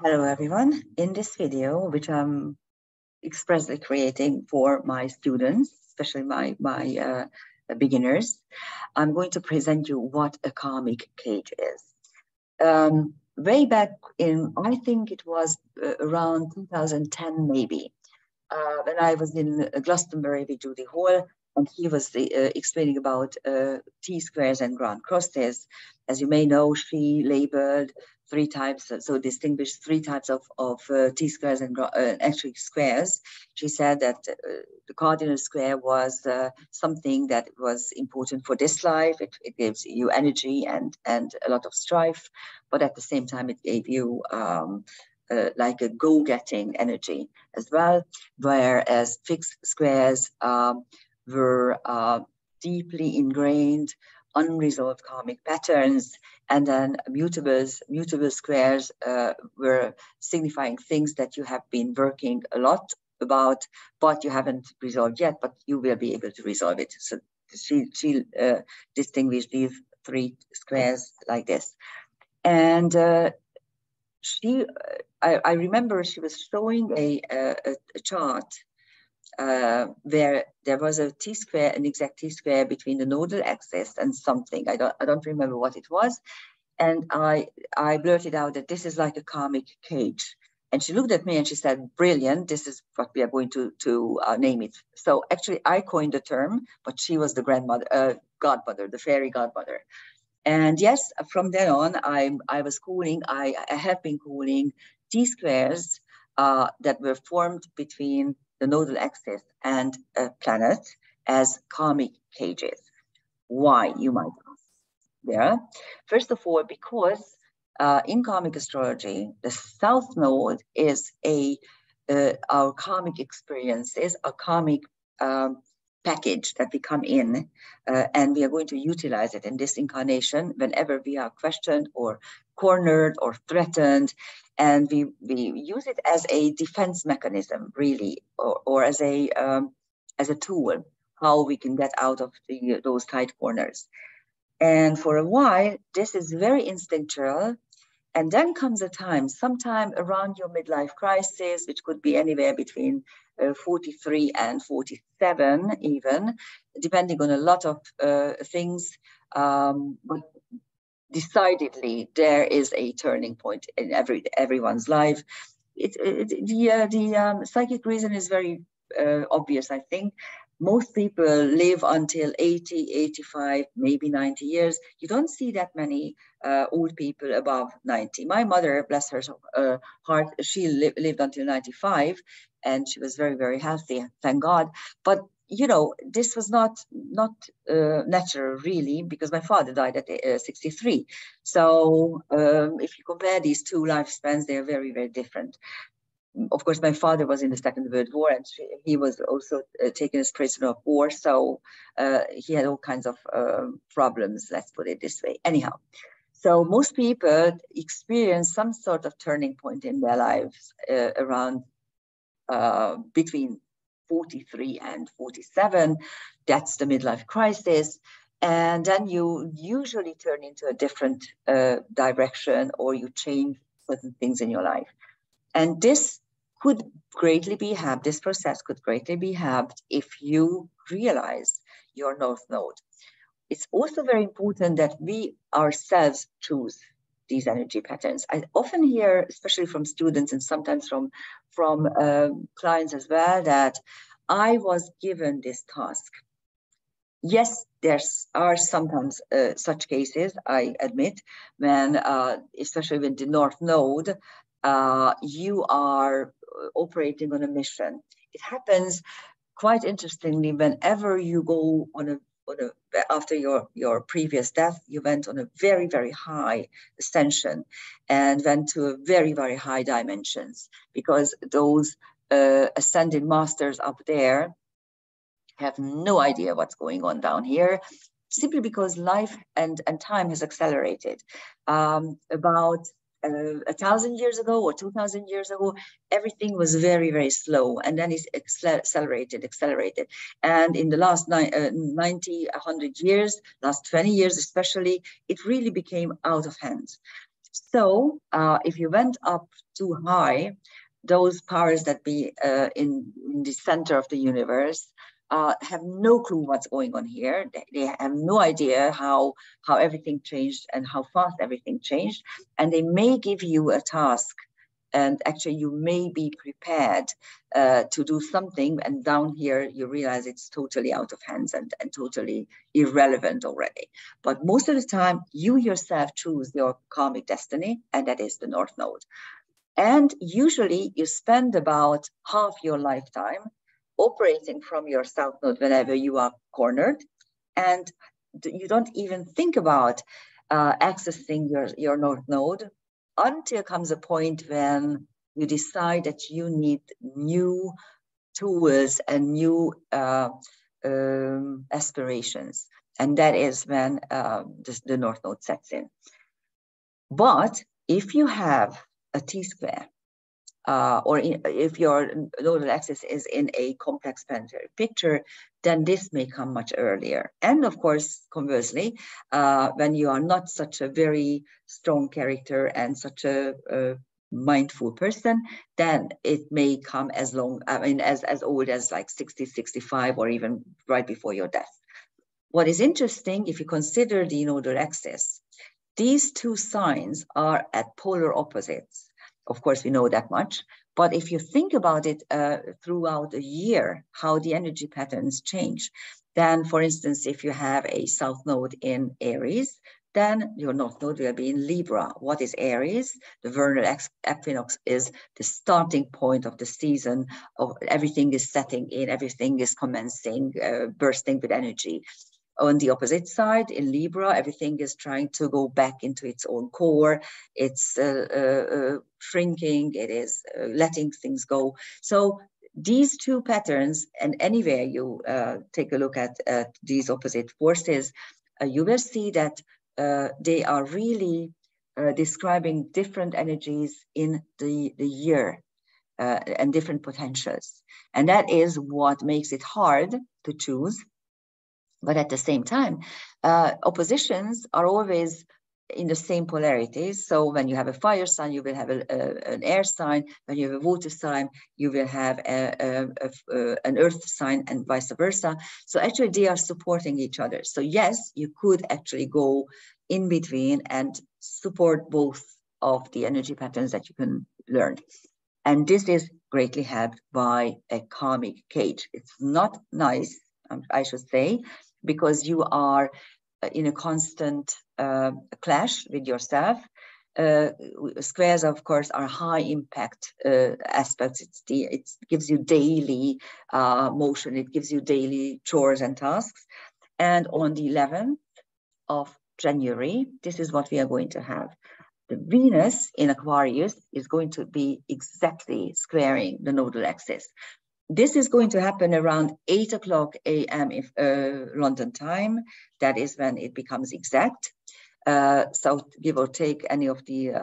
Hello everyone. In this video, which I'm expressly creating for my students, especially my beginners, I'm going to present you what a karmic cage is. Way back in, I think it was around 2010 maybe, when I was in Glastonbury with Judy Hall, and he was explaining about T-squares and ground crosses. As you may know, she labeled three types, so distinguished three types of T-squares and actually squares. She said that the cardinal square was something that was important for this life. It gives you energy and a lot of strife, but at the same time, it gave you like a go-getting energy as well, whereas fixed squares were deeply ingrained, unresolved karmic patterns, and then mutable squares were signifying things that you have been working a lot about, but you haven't resolved yet, but you will be able to resolve it. So she distinguished these three squares like this. And I remember she was showing a chart where there was a T-square, an exact T-square between the nodal axis and something. I don't remember what it was. And I blurted out that this is like a karmic cage. And she looked at me and she said, brilliant, this is what we are going to name it. So actually I coined the term, but she was the godmother, the fairy godmother. And yes, from then on, I was calling, I have been calling T-squares that were formed between the nodal axis and a planet as karmic cages. Why, you might ask? Yeah. First of all, because in karmic astrology, the south node is our karmic experiences, a karmic package that we come in, and we are going to utilize it in this incarnation whenever we are questioned or cornered or threatened, and we use it as a defense mechanism, really, or as a tool, how we can get out of those tight corners. And for a while, this is very instinctual. And then comes a time, sometime around your midlife crisis, which could be anywhere between 43 and 47 even, depending on a lot of things. But decidedly, there is a turning point in everyone's life. The psychic reason is very obvious, I think. Most people live until 80, 85, maybe 90 years. You don't see that many old people above 90. My mother, bless her heart, she lived until 95, and she was very, very healthy, thank God. But you know, this was not natural, really, because my father died at 63. So if you compare these two lifespans, they are very, very different. Of course, my father was in the Second World War, and he was also taken as prisoner of war. So he had all kinds of problems, let's put it this way. Anyhow, so most people experience some sort of turning point in their lives around between 43 and 47. That's the midlife crisis. And then you usually turn into a different direction, or you change certain things in your life. And this could greatly be helped, this process could greatly be helped if you realize your North Node. It's also very important that we ourselves choose these energy patterns. I often hear, especially from students and sometimes from clients as well, that I was given this task. Yes, there are sometimes such cases, I admit, when, especially with the North Node, you are operating on a mission. It happens quite interestingly whenever you go after your previous death, you went on a very, very high ascension and went to a very, very high dimensions, because those ascended masters up there have no idea what's going on down here, simply because life and time has accelerated. About 1,000 years ago or 2,000 years ago, everything was very, very slow, and then it's accelerated. And in the last 90, 100 years, last 20 years especially, it really became out of hand. So if you went up too high, those powers that be in the center of the universe have no clue what's going on here. They have no idea how everything changed and how fast everything changed. And they may give you a task, and actually you may be prepared to do something, and down here you realize it's totally out of hands and totally irrelevant already. But most of the time you yourself choose your karmic destiny, and that is the North Node. And usually you spend about half your lifetime operating from your South Node whenever you are cornered, and you don't even think about accessing your North Node until comes a point when you decide that you need new tools and new aspirations. And that is when the North Node sets in. But if you have a T-square, if your nodal axis is in a complex planetary picture, then this may come much earlier. And of course, conversely, when you are not such a very strong character and such a mindful person, then it may come as old as like 60, 65, or even right before your death. What is interesting, if you consider the nodal axis, these two signs are at polar opposites. Of course, we know that much. But if you think about it throughout a year, how the energy patterns change, then, for instance, if you have a South Node in Aries, then your North Node will be in Libra. What is Aries? The vernal equinox is the starting point of the season. Everything is setting in, everything is commencing, bursting with energy. On the opposite side, in Libra, everything is trying to go back into its own core. It's shrinking, it is letting things go. So these two patterns, and anywhere you take a look at these opposite forces, you will see that they are really describing different energies in the year and different potentials. And that is what makes it hard to choose. But at the same time, oppositions are always in the same polarities. So when you have a fire sign, you will have an air sign. When you have a water sign, you will have an earth sign, and vice versa. So actually they are supporting each other. So yes, you could actually go in between and support both of the energy patterns that you can learn. And this is greatly helped by a karmic cage. It's not nice, I should say, because you are in a constant clash with yourself. Squares, of course, are high impact aspects. It gives you daily motion. It gives you daily chores and tasks. And on the 11th of January, this is what we are going to have. The Venus in Aquarius is going to be exactly squaring the nodal axis. This is going to happen around 8 o'clock a.m. London time. That is when it becomes exact. So give or take any of the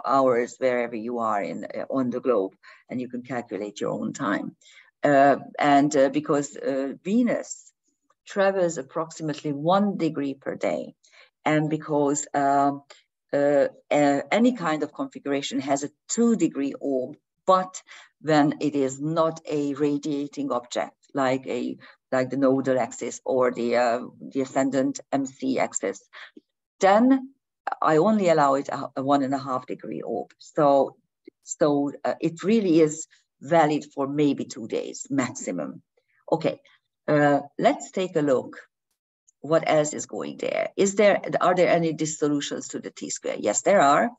hours wherever you are on the globe, and you can calculate your own time. Because Venus travels approximately 1 degree per day, and because any kind of configuration has a 2-degree orb, but when it is not a radiating object like the nodal axis or the ascendant MC axis, then I only allow it a 1.5 degree orb. So it really is valid for maybe 2 days maximum. Okay, let's take a look. What else is going there? Are there any dissolutions to the T-square? Yes, there are.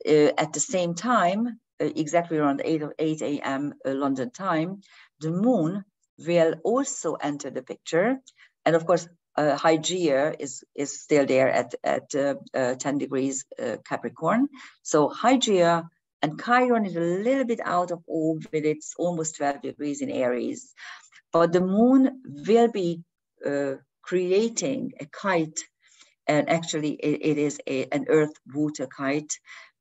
At the same time, exactly around 8 a.m. London time, the moon will also enter the picture. And of course, Hygeia is still there at 10 degrees Capricorn. So Hygeia and Chiron is a little bit out of orbit. It's almost 12 degrees in Aries. But the moon will be creating a kite. And actually, it is an earth water kite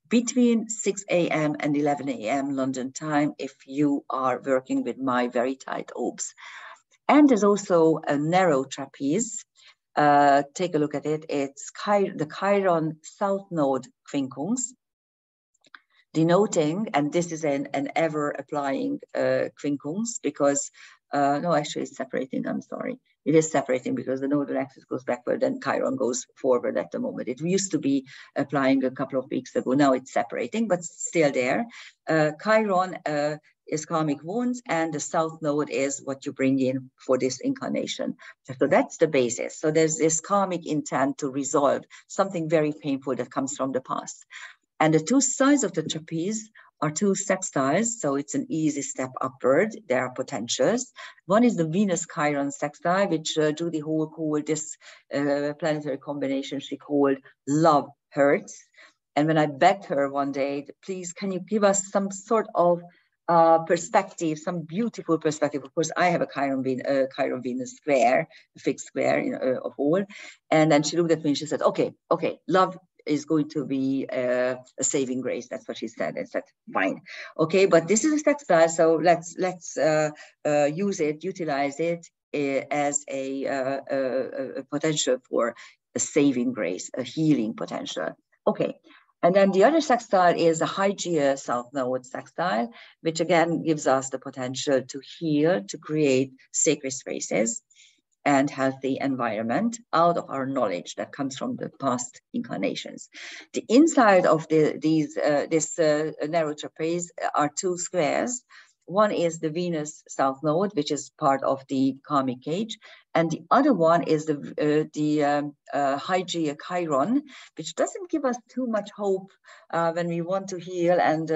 between 6 a.m. and 11 a.m. London time, if you are working with my very tight orbs. And there's also a narrow trapeze take a look at it. It's the Chiron South Node quincunx, denoting, and this is an ever applying quincunx, because no, actually it's separating, I'm sorry. It is separating because the nodal axis goes backward and Chiron goes forward at the moment. It used to be applying a couple of weeks ago. Now it's separating, but still there. Chiron is karmic wounds, and the south node is what you bring in for this incarnation. So that's the basis. So there's this karmic intent to resolve something very painful that comes from the past. And the two sides of the trapeze are two sextiles, so it's an easy step upward. There are potentials. One is the Venus-Chiron sextile, which Judy Hall called this planetary combination, she called Love Hurts. And when I begged her one day, please, can you give us some sort of perspective, some beautiful perspective. Of course, I have a Chiron Venus square, a fixed square of all. And then she looked at me and she said, okay, love is going to be a saving grace. That's what she said. I said, fine. Okay, but this is a sextile, so let's use it, utilize it as a potential for a saving grace, a healing potential. Okay. And then the other sextile is a Hygeia South Node sextile, which again gives us the potential to heal, to create sacred spaces and healthy environment out of our knowledge that comes from the past incarnations. The inside of this narrow trapeze are two squares. One is the Venus South Node, which is part of the Karmic Cage, and the other one is the Hygeia Chiron, which doesn't give us too much hope when we want to heal. And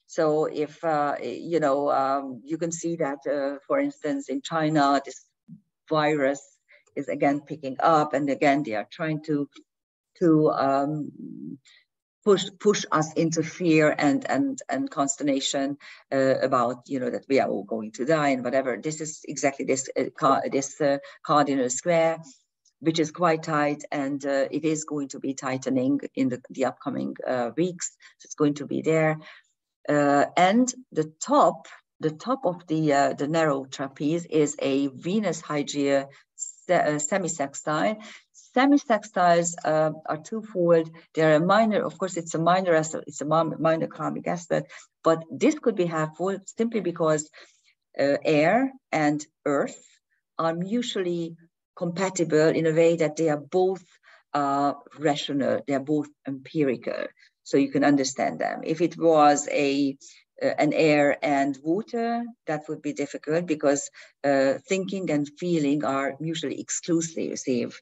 so if, you can see that, for instance, in China, this virus is again picking up, and again they are trying to push us into fear and consternation about that we are all going to die and whatever. This is exactly this cardinal square, which is quite tight, and it is going to be tightening in the upcoming weeks. So it's going to be there, and the top of the narrow trapeze is a Venus Hygeia semisextile. Semisextiles are twofold. They're a minor, of course, it's a minor aspect, it's a minor karmic aspect, but this could be helpful simply because air and earth are mutually compatible in a way that they are both rational, they are both empirical, so you can understand them. If it was an air and water, that would be difficult because thinking and feeling are mutually exclusive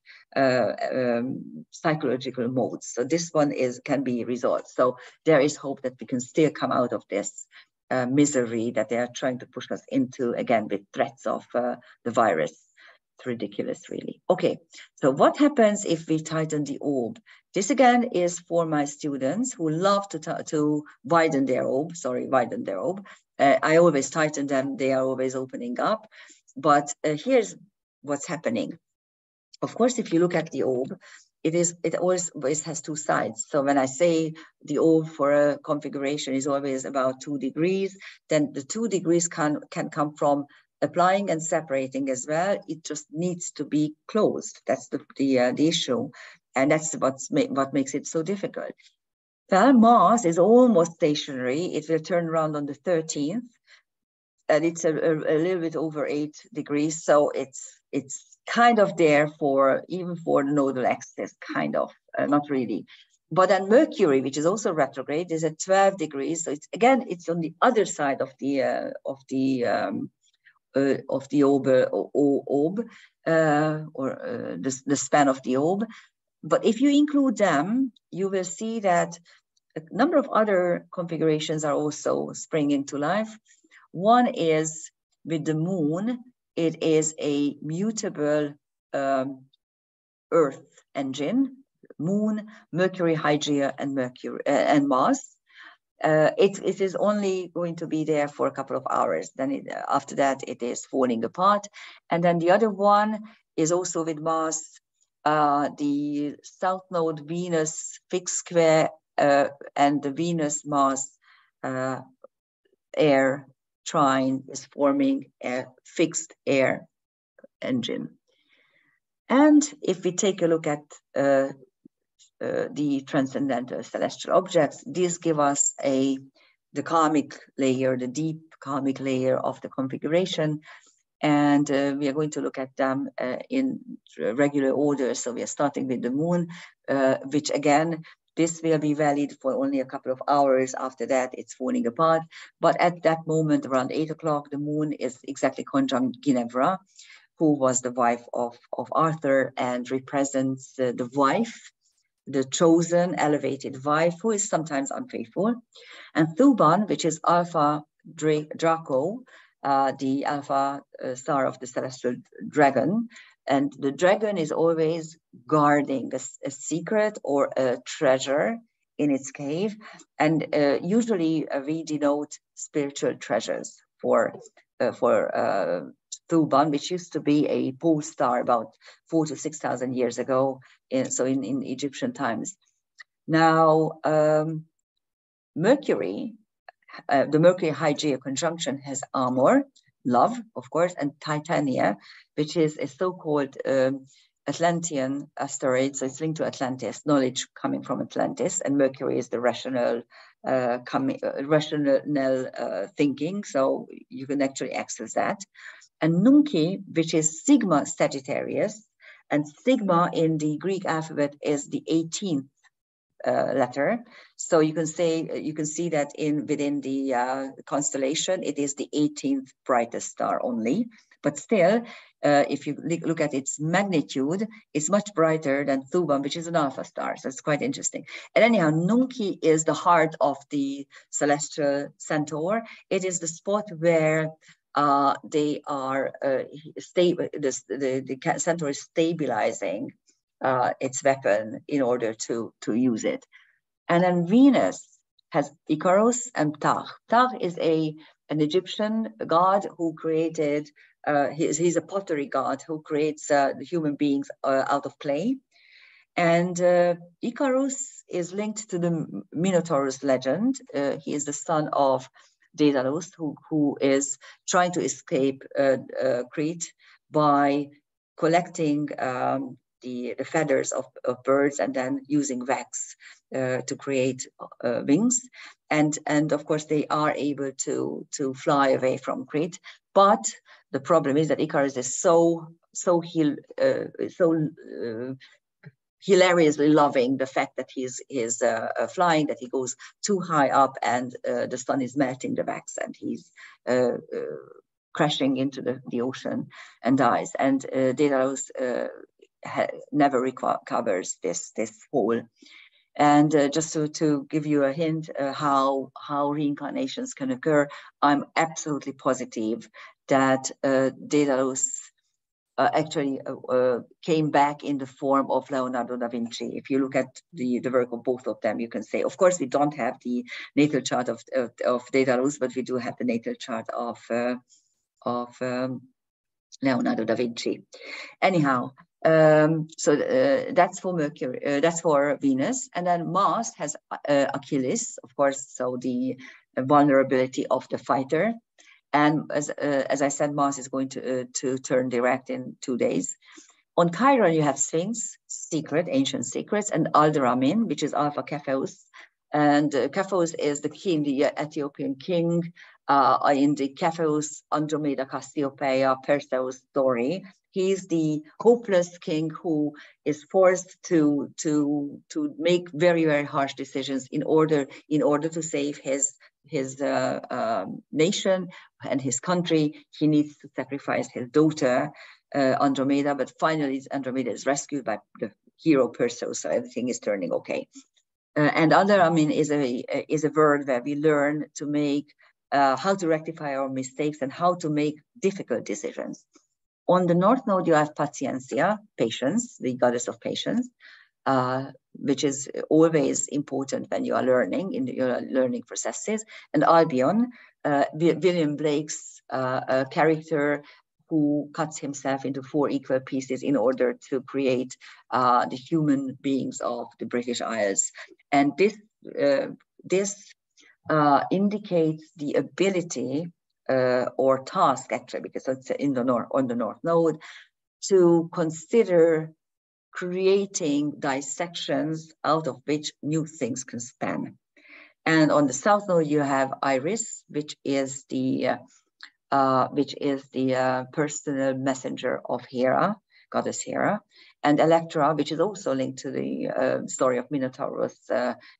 psychological modes. So this one can be resolved. So there is hope that we can still come out of this misery that they are trying to push us into, again, with threats of the virus. It's ridiculous, really. Okay, so what happens if we tighten the orb? This again is for my students who love to widen their orb. I always tighten them, they are always opening up. But here's what's happening. Of course, if you look at the orb, it always has two sides. So when I say the orb for a configuration is always about 2 degrees, then the 2 degrees can come from applying and separating as well. It just needs to be closed. That's the issue. And that's what makes it so difficult. Well, Mars is almost stationary. It will turn around on the 13th. And it's a little bit over 8 degrees. So it's kind of there even for the nodal axis, kind of, not really. But then Mercury, which is also retrograde, is at 12 degrees. So it's on the other side of the orb, the span of the orb. But if you include them, you will see that a number of other configurations are also springing to life. One is with the moon. It is a mutable Earth engine, Moon, Mercury, Hygeia, and Mars. It is only going to be there for a couple of hours. Then after that, it is falling apart. And then the other one is also with Mars, the South Node Venus fixed square and the Venus-Mars air trine is forming a fixed air engine. And if we take a look at the transcendental celestial objects, these give us the karmic layer, the deep karmic layer of the configuration. And we are going to look at them in regular order. So we are starting with the moon, which again, this will be valid for only a couple of hours. After that, it's falling apart. But at that moment, around 8 o'clock, the moon is exactly conjunct Ginevra, who was the wife of Arthur and represents the wife, the chosen, elevated wife, who is sometimes unfaithful. And Thuban, which is Alpha Draco, the alpha star of the celestial dragon. And the dragon is always guarding a secret or a treasure in its cave. And usually we denote spiritual treasures for Thuban, which used to be a pole star about 4,000 to 6,000 years ago, in Egyptian times. Now, Mercury, the Mercury Hygeia conjunction has Amor, love, of course, and Titania, which is a so-called Atlantean asteroid. So it's linked to Atlantis, knowledge coming from Atlantis, and Mercury is the rational thinking. So you can actually access that. And Nunki, which is Sigma Sagittarius, and Sigma in the Greek alphabet is the 18th letter. So you can see that within the constellation, it is the 18th brightest star only. But still, if you look at its magnitude, it's much brighter than Thuban, which is an alpha star. So it's quite interesting. And anyhow, Nunki is the heart of the celestial centaur. It is the spot where they are stable. The centaur is stabilizing its weapon in order to use it. And then Venus has Icarus and Ptah. Ptah is an Egyptian god who created, he's a pottery god who creates the human beings out of clay. And Icarus is linked to the Minotaurus legend. He is the son of Daedalus, who is trying to escape Crete by collecting the feathers of birds and then using wax to create wings. And of course, they are able to fly away from Crete. But the problem is that Icarus is so hilariously loving the fact that he's flying, that he goes too high up and the sun is melting the wax and he's crashing into the ocean and dies. And Daedalus never recovers this fall. And just to give you a hint how reincarnations can occur, I'm absolutely positive that Daedalus actually came back in the form of Leonardo da Vinci. If you look at the work of both of them, you can say, of course, we don't have the natal chart of Daedalus, but we do have the natal chart of Leonardo da Vinci. Anyhow, so that's for Mercury, that's for Venus. And then Mars has Achilles, of course, so the vulnerability of the fighter. And as I said, Mars is going to turn direct in 2 days. On Chiron, you have Sphinx, secret, ancient secrets, and Alderamin, which is Alpha Cepheus. And Cepheus is the king, the Ethiopian king, in the Cepheus, Andromeda, Cassiopeia, Perseus story. He's the hopeless king who is forced to make very, very harsh decisions in order to save his nation and his country. He needs to sacrifice his daughter, Andromeda, but finally Andromeda is rescued by the hero Perseus, so everything is turning okay. And Alderamin is a word where we learn to make how to rectify our mistakes and how to make difficult decisions. On the North Node, you have Paciencia, patience, the goddess of patience, which is always important when you are learning in your learning processes. And Albion, William Blake's character who cuts himself into 4 equal pieces in order to create the human beings of the British Isles. And this indicates the ability or task, actually, because it's on the North Node, to consider creating dissections out of which new things can span. And on the south node, you have Iris, which is the personal messenger of Hera, goddess Hera, and Electra, which is also linked to the story of Minotaurus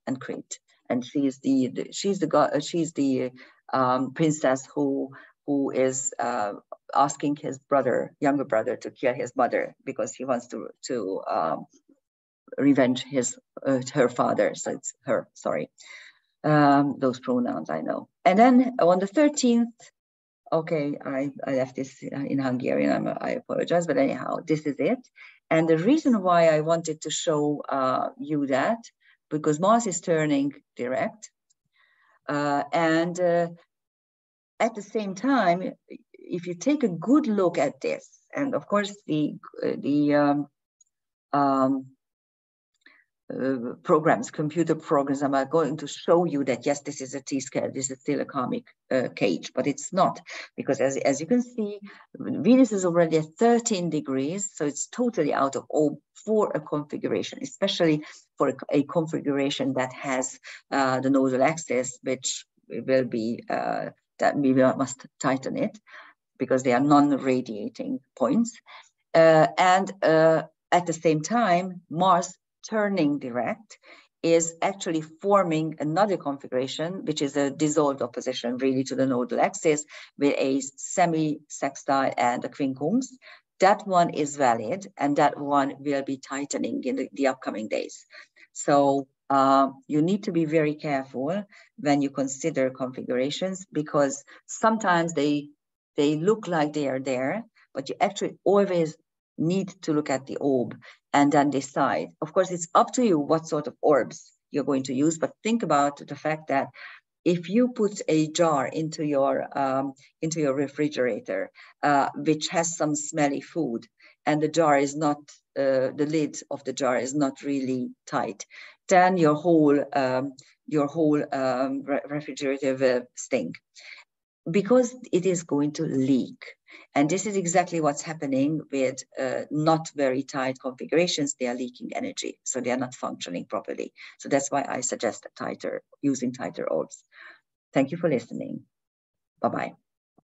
and Crete. And she's the princess who is asking his younger brother, to kill his mother because he wants to revenge her father. So it's her. Sorry, those pronouns I know. And then on the 13th. Okay, I left this in Hungarian, I apologize, but anyhow, this is it. And the reason why I wanted to show you that, because Mars is turning direct, and at the same time, if you take a good look at this, and of course computer programs are going to show you that, yes, this is a T-scale, this is still a karmic cage, but it's not, because as you can see, Venus is already at 13 degrees, so it's totally out of orb for a configuration, especially for a configuration that has the nodal axis, which will be, that we must tighten it, because they are non-radiating points. And at the same time, Mars turning direct is actually forming another configuration, which is a dissolved opposition really to the nodal axis with a semi-sextile and a quincunx. That one is valid, and that one will be tightening in the upcoming days. So you need to be very careful when you consider configurations, because sometimes they look like they are there, but you actually always need to look at the orb and then decide. Of course, it's up to you what sort of orbs you're going to use, but think about the fact that if you put a jar into your refrigerator, which has some smelly food, and the jar is not, the lid of the jar is not really tight, then your whole refrigerator will stink, because it is going to leak. And this is exactly what's happening with not very tight configurations. They are leaking energy, so they are not functioning properly. So that's why I suggest using tighter orbs. Thank you for listening. Bye-bye.